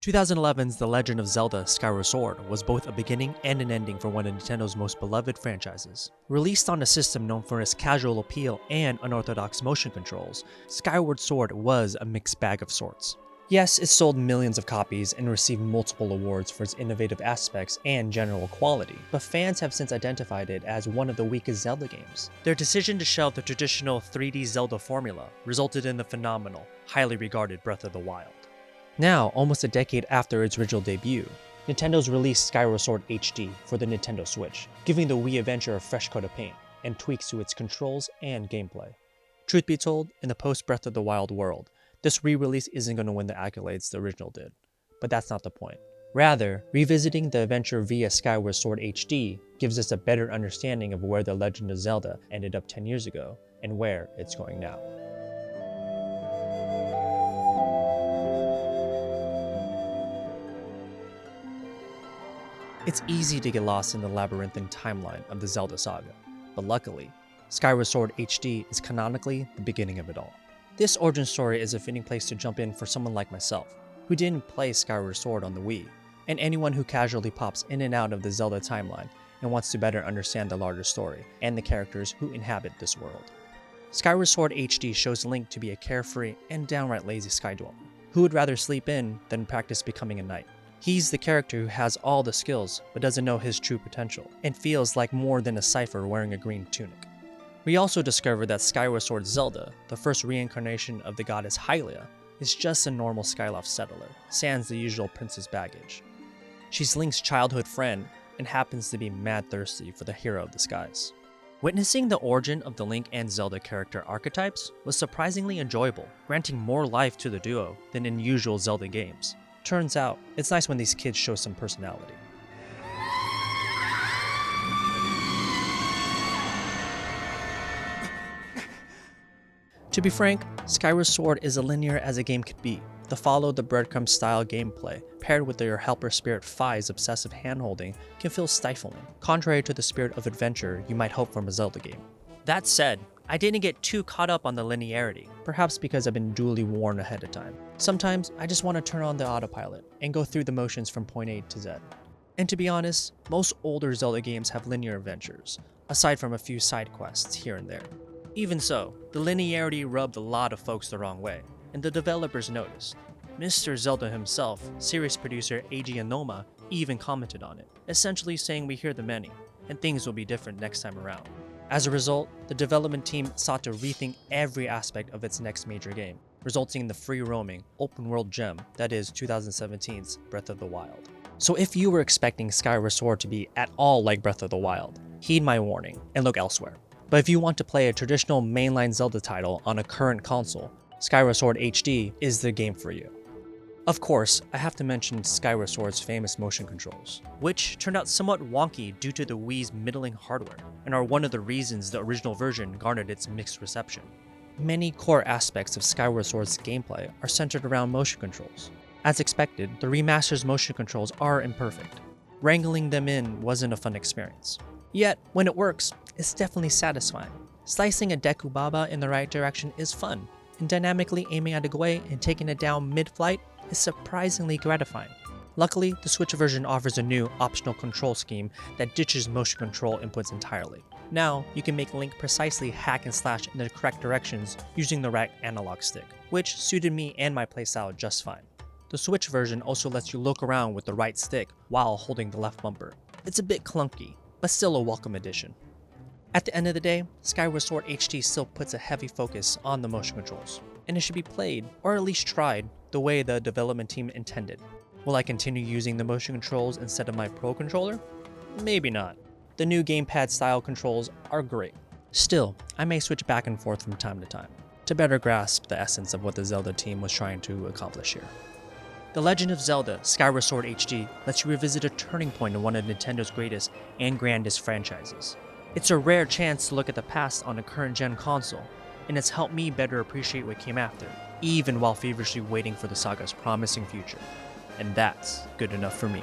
2011's The Legend of Zelda Skyward Sword was both a beginning and an ending for one of Nintendo's most beloved franchises. Released on a system known for its casual appeal and unorthodox motion controls, Skyward Sword was a mixed bag of sorts. Yes, it sold millions of copies and received multiple awards for its innovative aspects and general quality, but fans have since identified it as one of the weakest Zelda games. Their decision to shelve the traditional 3D Zelda formula resulted in the phenomenal, highly regarded Breath of the Wild. Now, almost a decade after its original debut, Nintendo's released Skyward Sword HD for the Nintendo Switch, giving the Wii adventure a fresh coat of paint and tweaks to its controls and gameplay. Truth be told, in the post-Breath of the Wild world, this re-release isn't going to win the accolades the original did, but that's not the point. Rather, revisiting the adventure via Skyward Sword HD gives us a better understanding of where The Legend of Zelda ended up 10 years ago and where it's going now. It's easy to get lost in the labyrinthine timeline of the Zelda saga, but luckily, Skyward Sword HD is canonically the beginning of it all. This origin story is a fitting place to jump in for someone like myself, who didn't play Skyward Sword on the Wii, and anyone who casually pops in and out of the Zelda timeline and wants to better understand the larger story and the characters who inhabit this world. Skyward Sword HD shows Link to be a carefree and downright lazy skydweller, who would rather sleep in than practice becoming a knight. He's the character who has all the skills but doesn't know his true potential, and feels like more than a cipher wearing a green tunic. We also discover that Skyward Sword Zelda, the first reincarnation of the goddess Hylia, is just a normal Skyloft settler, sans the usual princess baggage. She's Link's childhood friend and happens to be mad thirsty for the hero of the skies. Witnessing the origin of the Link and Zelda character archetypes was surprisingly enjoyable, granting more life to the duo than in usual Zelda games. Turns out, it's nice when these kids show some personality. To be frank, Skyward Sword is as linear as a game could be. The follow the breadcrumb style gameplay, paired with your helper spirit Fi's obsessive handholding, can feel stifling, contrary to the spirit of adventure you might hope from a Zelda game. That said, I didn't get too caught up on the linearity, perhaps because I've been duly warned ahead of time. Sometimes I just want to turn on the autopilot and go through the motions from point A to Z. And to be honest, most older Zelda games have linear adventures, aside from a few side quests here and there. Even so, the linearity rubbed a lot of folks the wrong way, and the developers noticed. Mr. Zelda himself, series producer Eiji Aonuma, even commented on it, essentially saying we hear the many, and things will be different next time around. As a result, the development team sought to rethink every aspect of its next major game, resulting in the free-roaming, open-world gem that is 2017's Breath of the Wild. So if you were expecting Skyward Sword to be at all like Breath of the Wild, heed my warning and look elsewhere. But if you want to play a traditional mainline Zelda title on a current console, Skyward Sword HD is the game for you. Of course, I have to mention Skyward Sword's famous motion controls, which turned out somewhat wonky due to the Wii's middling hardware, and are one of the reasons the original version garnered its mixed reception. Many core aspects of Skyward Sword's gameplay are centered around motion controls. As expected, the remaster's motion controls are imperfect. Wrangling them in wasn't a fun experience. Yet, when it works, it's definitely satisfying. Slicing a Deku Baba in the right direction is fun, and dynamically aiming at a Gui and taking it down mid-flight is surprisingly gratifying. Luckily, the Switch version offers a new, optional control scheme that ditches motion control inputs entirely. Now, you can make Link precisely hack and slash in the correct directions using the right analog stick, which suited me and my playstyle just fine. The Switch version also lets you look around with the right stick while holding the left bumper. It's a bit clunky, but still a welcome addition. At the end of the day, Skyward Sword HD still puts a heavy focus on the motion controls, and it should be played, or at least tried, the way the development team intended. Will I continue using the motion controls instead of my Pro controller? Maybe not. The new gamepad style controls are great. Still, I may switch back and forth from time to time, to better grasp the essence of what the Zelda team was trying to accomplish here. The Legend of Zelda Skyward Sword HD lets you revisit a turning point in one of Nintendo's greatest and grandest franchises. It's a rare chance to look at the past on a current-gen console, and it's helped me better appreciate what came after, even while feverishly waiting for the saga's promising future. And that's good enough for me.